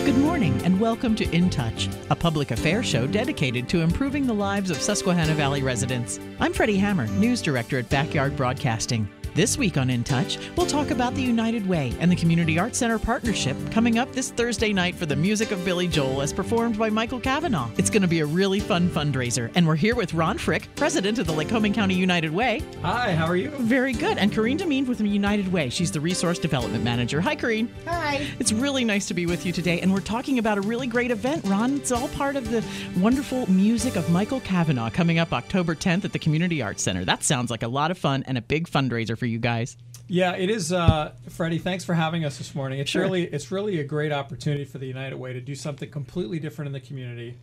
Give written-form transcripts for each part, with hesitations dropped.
Good morning and welcome to InTouch, a public affairs show dedicated to improving the lives of Susquehanna Valley residents. I'm Freddi Hammer, News Director at Backyard Broadcasting. This week on InTouch, we'll talk about the United Way and the Community Arts Center partnership coming up this Thursday night for the music of Billy Joel as performed by Michael Cavanaugh. It's going to be a really fun fundraiser, and we're here with Ron Frick, president of the Lycoming County United Way. Hi, how are you? Very good. And Corinne Demmien with the United Way. She's the Resource Development Manager. Hi, Corinne. Hi. It's really nice to be with you today, and we're talking about a really great event, Ron. It's all part of the wonderful music of Michael Cavanaugh coming up October 10th at the Community Arts Center. That sounds like a lot of fun and a big fundraiser for you guys. Yeah, it is, Freddi. Thanks for having us this morning. It's Sure. it's really a great opportunity for the United Way to do something completely different in the community.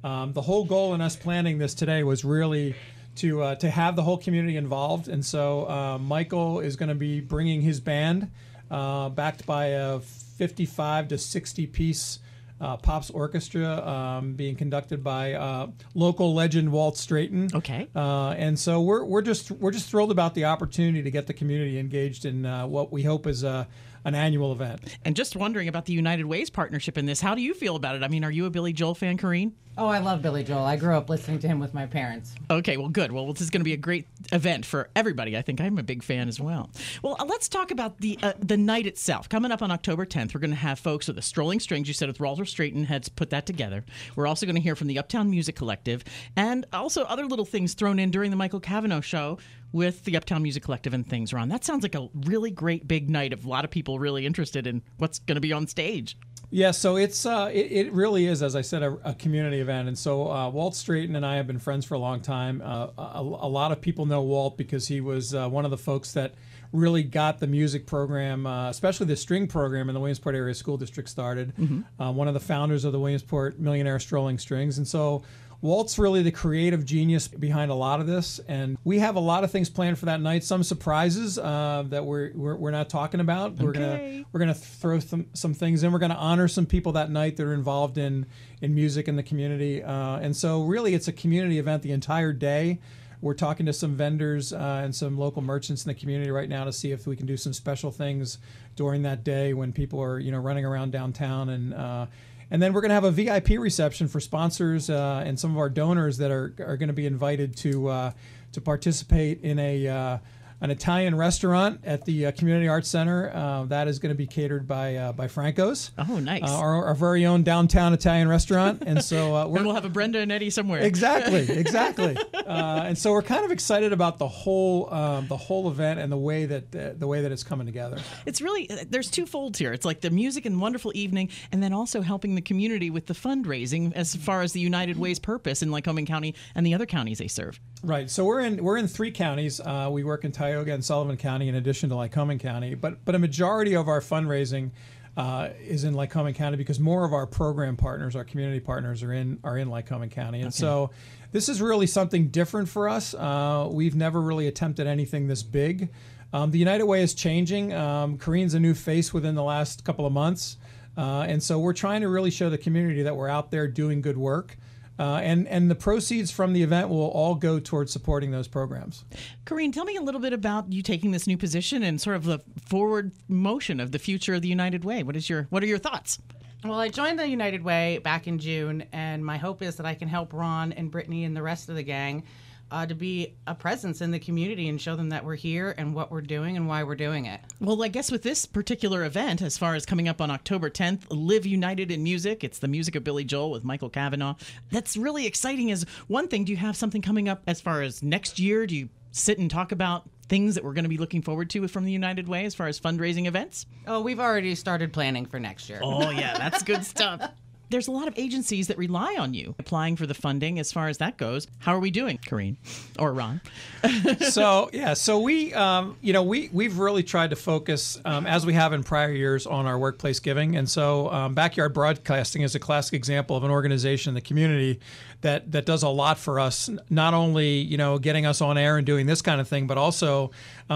The whole goal in us planning this today was really to have the whole community involved, and so Michael is going to be bringing his band, backed by a 55 to 60 piece Pops Orchestra, being conducted by local legend Walt Strayton. Okay. And so we're just thrilled about the opportunity to get the community engaged in what we hope is an annual event. And just wondering about the United Way's partnership in this. How do you feel about it? I mean, are you a Billy Joel fan, Corinne? Oh, I love Billy Joel. I grew up listening to him with my parents. Okay, well, good. Well, this is going to be a great event for everybody. I think I'm a big fan as well. Well, let's talk about the night itself. Coming up on October 10th, we're going to have folks with the Strolling Strings. You said with Walter Strayton had put that together. We're also going to hear from the Uptown Music Collective and also other little things thrown in during the Michael Cavanaugh show with the Uptown Music Collective and things, Ron. That sounds like a really great big night of a lot of people really interested in what's going to be on stage. Yeah, so it really is, as I said, a community event. And so Walt Strayton and I have been friends for a long time. A lot of people know Walt because he was one of the folks that really got the music program, especially the string program in the Williamsport Area School District started. Mm-hmm. One of the founders of the Williamsport Millionaire Strolling Strings. And so Walt's really the creative genius behind a lot of this, and we have a lot of things planned for that night. Some surprises that we're not talking about. Okay. We're gonna throw some things in. We're gonna honor some people that night that are involved in music in the community, and so really it's a community event the entire day. We're talking to some vendors and some local merchants in the community right now to see if we can do some special things during that day when people are running around downtown. And then we're going to have a VIP reception for sponsors and some of our donors that are going to be invited to participate in an Italian restaurant at the Community Arts Center. That is going to be catered by Franco's. Oh, nice. Our very own downtown Italian restaurant. And so and we'll have a Brenda and Eddie somewhere. Exactly. And so we're kind of excited about the whole event and the way that it's coming together. It's really, there's two folds here. It's like the music and wonderful evening, and then also helping the community with the fundraising as far as the United Way's purpose in Lycoming County and the other counties they serve. Right. So we're in 3 counties. We work in Tioga and Sullivan County in addition to Lycoming County. But a majority of our fundraising is in Lycoming County because more of our program partners, our community partners, are in Lycoming County. And so this is really something different for us. We've never really attempted anything this big. The United Way is changing. Corinne's a new face within the last couple of months. And so we're trying to really show the community that we're out there doing good work. And the proceeds from the event will all go towards supporting those programs. Corinne, tell me a little bit about you taking this new position and sort of the forward motion of the future of the United Way. What are your thoughts? Well, I joined the United Way back in June, and my hope is that I can help Ron and Brittany and the rest of the gang to be a presence in the community and show them that we're here and what we're doing and why we're doing it. Well, I guess with this particular event, as far as coming up on October 10th, Live United in Music, it's the music of Billy Joel with Michael Cavanaugh. That's really exciting. As one thing, do you have something coming up as far as next year? Do you sit and talk about things that we're going to be looking forward to from the United Way as far as fundraising events? Oh, we've already started planning for next year. Oh, yeah, that's good stuff. There's a lot of agencies that rely on you applying for the funding as far as that goes. How are we doing, Corinne or Ron? So we've really tried to focus, as we have in prior years, on our workplace giving. And so Backyard Broadcasting is a classic example of an organization in the community that does a lot for us, not only getting us on air and doing this kind of thing, but also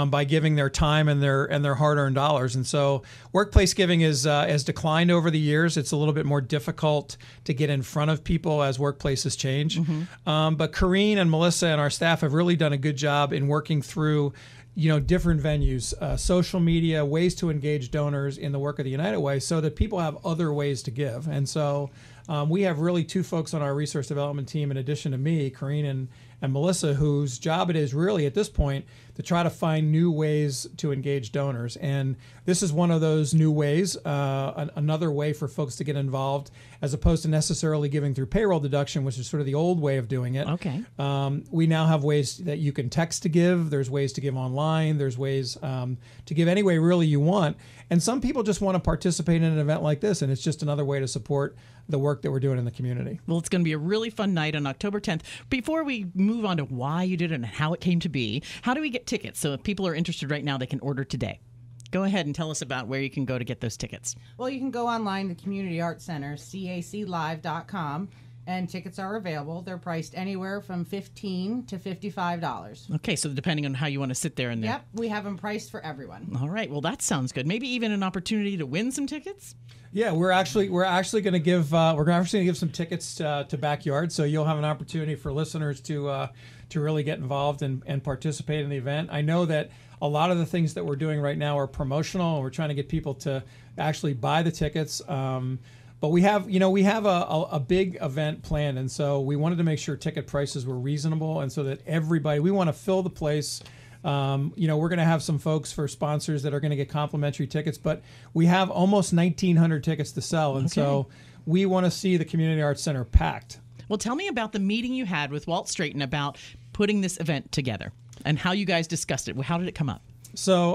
by giving their time and their hard-earned dollars. And so workplace giving has declined over the years. It's a little bit more difficult to get in front of people as workplaces change. Mm-hmm. But Corinne and Melissa and our staff have really done a good job in working through different venues, social media, ways to engage donors in the work of the United Way so that people have other ways to give. And so we have really two folks on our resource development team, in addition to me, Corinne and Melissa, whose job it is really at this point to try to find new ways to engage donors. And this is one of those new ways, another way for folks to get involved, as opposed to necessarily giving through payroll deduction, which is sort of the old way of doing it. Okay. We now have ways that you can text to give. There's ways to give online. There's ways to give any way really you want. And some people just want to participate in an event like this, and it's just another way to support the work that we're doing in the community. Well, it's going to be a really fun night on October 10th. Before we move on to why you did it and how it came to be, how do we get tickets? So if people are interested right now, they can order today. Go ahead and tell us about where you can go to get those tickets. Well, you can go online to Community Arts Center, caclive.com, and tickets are available. They're priced anywhere from $15 to $55. Okay, so depending on how you want to sit there and there. Yep, we have them priced for everyone. All right, well, that sounds good. Maybe even an opportunity to win some tickets? Yeah, we're actually going to give some tickets to Backyard, so you'll have an opportunity for listeners to really get involved and participate in the event. I know that a lot of the things that we're doing right now are promotional, and we're trying to get people to actually buy the tickets. But we have a big event planned, and so we wanted to make sure ticket prices were reasonable, and so that we want to fill the place. We're going to have some folks for sponsors that are going to get complimentary tickets, but we have almost 1,900 tickets to sell, and so we want to see the Community Arts Center packed. Well, tell me about the meeting you had with Walt Straighten about putting this event together and how you guys discussed it. How did it come up? So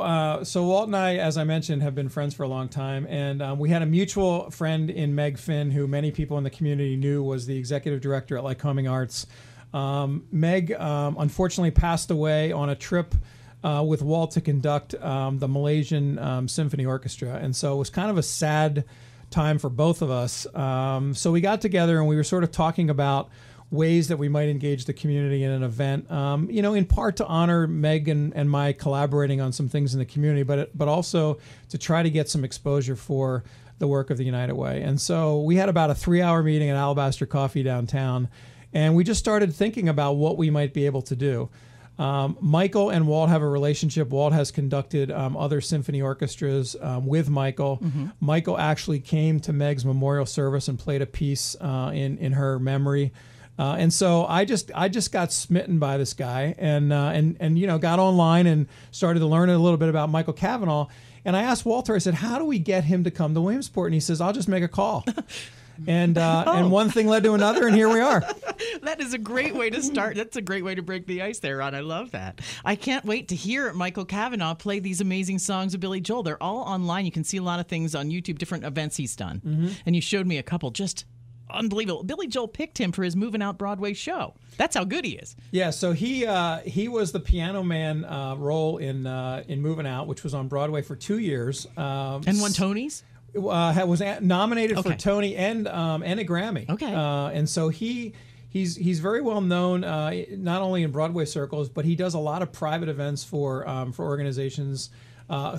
Walt and I, as I mentioned, have been friends for a long time, and we had a mutual friend in Meg Finn, who many people in the community knew was the executive director at Lycoming Arts. Meg unfortunately passed away on a trip with Walt to conduct the Malaysian Symphony Orchestra, and so it was kind of a sad time for both of us. So we got together and we were sort of talking about ways that we might engage the community in an event, in part to honor Meg and my collaborating on some things in the community, but also to try to get some exposure for the work of the United Way. And so we had about a 3-hour meeting at Alabaster Coffee downtown, and we just started thinking about what we might be able to do. Michael and Walt have a relationship. Walt has conducted other symphony orchestras with Michael. Mm-hmm. Michael actually came to Meg's memorial service and played a piece in her memory. And so I just got smitten by this guy and got online and started to learn a little bit about Michael Cavanaugh. And I asked Walter, I said, how do we get him to come to Williamsport? And he says, I'll just make a call. And one thing led to another, and here we are. That is a great way to start. That's a great way to break the ice there, Ron. I love that. I can't wait to hear Michael Cavanaugh play these amazing songs of Billy Joel. They're all online. You can see a lot of things on YouTube, different events he's done. Mm-hmm. And you showed me a couple just unbelievable. Billy Joel picked him for his Moving Out Broadway show. That's how good he is. Yeah, so he was the piano man role in Moving Out, which was on Broadway for 2 years. And won Tonys? Was nominated for Tony and a Grammy. Okay. And so he's very well known not only in Broadway circles, but he does a lot of private events for organizations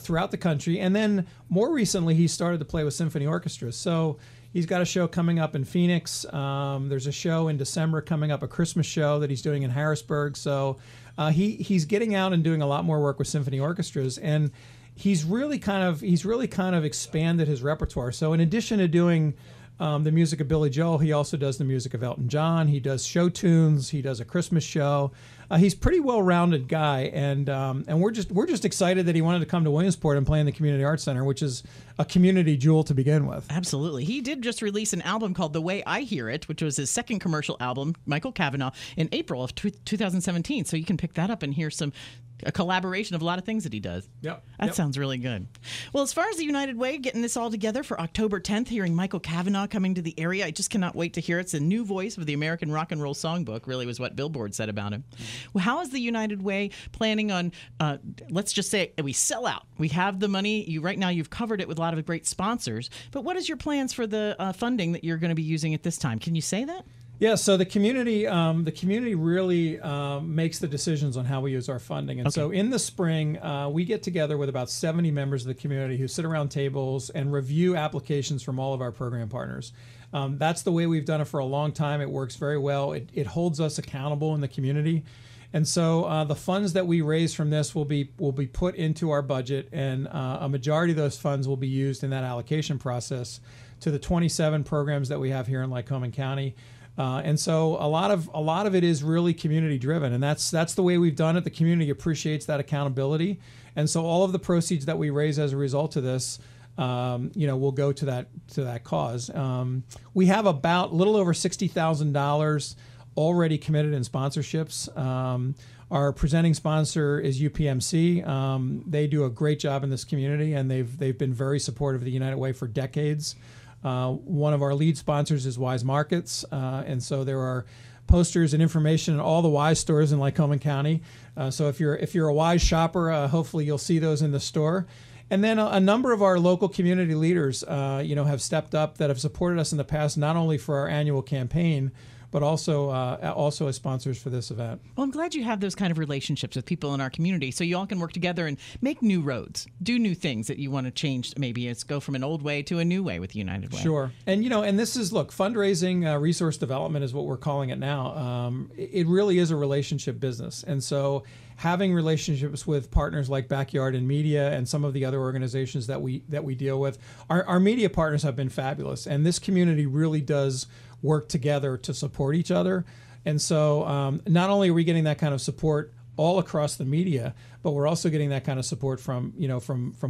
throughout the country. And then more recently, he started to play with symphony orchestras. So he's got a show coming up in Phoenix. There's a show in December coming up, a Christmas show that he's doing in Harrisburg. So he's getting out and doing a lot more work with symphony orchestras, and he's really kind of expanded his repertoire. So in addition to doing the music of Billy Joel, he also does the music of Elton John. He does show tunes. He does a Christmas show. He's a pretty well-rounded guy, and we're just excited that he wanted to come to Williamsport and play in the Community Arts Center, which is a community jewel to begin with. Absolutely. He did just release an album called The Way I Hear It, which was his second commercial album, Michael Cavanaugh, in April of 2017. So you can pick that up and hear a collaboration of a lot of things that he does. Yep. That sounds really good. Well, as far as the United Way, getting this all together for October 10th, hearing Michael Cavanaugh coming to the area, I just cannot wait to hear it. It's a new voice of the American Rock and Roll Songbook, really was what Billboard said about him. Well, how is the United Way planning on, let's just say we sell out. We have the money. Right now you've covered it with a lot of great sponsors, but what is your plans for the funding that you're going to be using at this time? Can you say that? Yeah, so the community really makes the decisions on how we use our funding. And so in the spring, we get together with about 70 members of the community who sit around tables and review applications from all of our program partners. That's the way we've done it for a long time. It works very well. It holds us accountable in the community. And so the funds that we raise from this will be put into our budget, and a majority of those funds will be used in that allocation process to the 27 programs that we have here in Lycoming County. And so a lot of it is really community driven, and that's the way we've done it. The community appreciates that accountability, and so all of the proceeds that we raise as a result of this, will go to that cause. We have about a little over $60,000 already committed in sponsorships. Our presenting sponsor is UPMC. They do a great job in this community, and they've been very supportive of the United Way for decades. One of our lead sponsors is Wise Markets, and so there are posters and information in all the Wise stores in Lycoming County. So if you're a Wise shopper, hopefully you'll see those in the store. And then a number of our local community leaders, have stepped up that have supported us in the past, not only for our annual campaign, but also as sponsors for this event. Well, I'm glad you have those kind of relationships with people in our community, so you all can work together and make new roads, do new things that you want to change. Maybe it's go from an old way to a new way with the United Way. Sure. And, and this is, fundraising, resource development is what we're calling it now. It really is a relationship business. And so having relationships with partners like Backyard and Media and some of the other organizations that we deal with, our media partners have been fabulous. And this community really does work together to support each other. And so not only are we getting that kind of support all across the media, but we're also getting that kind of support from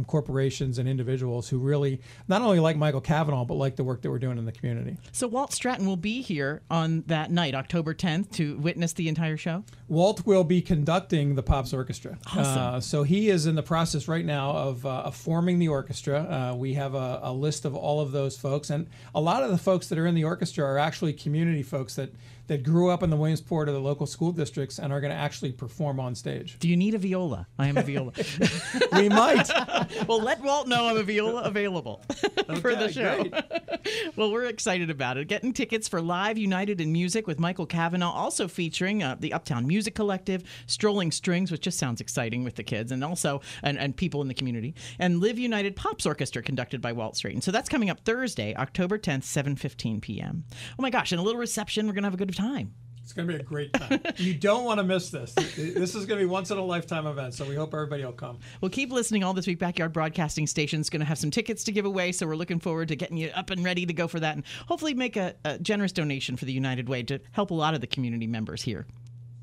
corporations and individuals who really not only like Michael Cavanaugh, but like the work that we're doing in the community. So Walt Stratton will be here on that night, October 10th, to witness the entire show? Walt will be conducting the Pops Orchestra. Awesome. So he is in the process right now of forming the orchestra. We have a list of all of those folks, and a lot of the folks that are in the orchestra are actually community folks that grew up in the Williamsport or the local school districts and are going to actually perform on stage. Do you need a viola? I am a viola. We might. Well, let Walt know I'm a viola available for the show. Great. Well, we're excited about it. Getting tickets for Live United in Music with Michael Cavanaugh, also featuring the Uptown Music Collective, Strolling Strings, which just sounds exciting with the kids, and also and people in the community, and Live United Pops Orchestra conducted by Walt Stratton. So that's coming up Thursday, October 10th, 7:15 p.m. Oh my gosh, and a little reception. We're going to have a good time. It's going to be a great time. You don't want to miss this. This is going to be once in a lifetime event, so we hope everybody will come. Well, keep listening all this week. Backyard Broadcasting Station's going to have some tickets to give away, so we're looking forward to getting you up and ready to go for that, and hopefully make a generous donation for the United Way to help a lot of the community members here.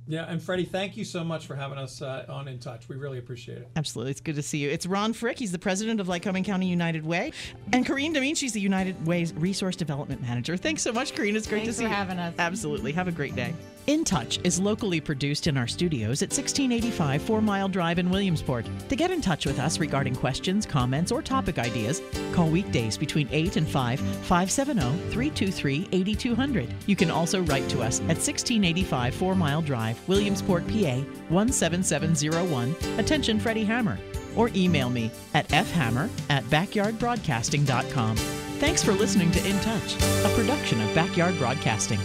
Yeah, and Freddi, thank you so much for having us on InTouch. We really appreciate it. Absolutely. It's good to see you. It's Ron Frick. He's the president of Lycoming County United Way. And Corinne Demmien, she's the United Way's Resource Development Manager. Thanks so much, Corinne. It's great to see you. Thanks for having us. Absolutely. Have a great day. InTouch is locally produced in our studios at 1685 4 Mile Drive in Williamsport. To get in touch with us regarding questions, comments, or topic ideas, call weekdays between 8 and 5, 570-323-8200. You can also write to us at 1685 4 Mile Drive, Williamsport, PA 17701. Attention, Freddi Hammer. Or email me at fhammer@backyardbroadcasting.com. Thanks for listening to InTouch, a production of Backyard Broadcasting.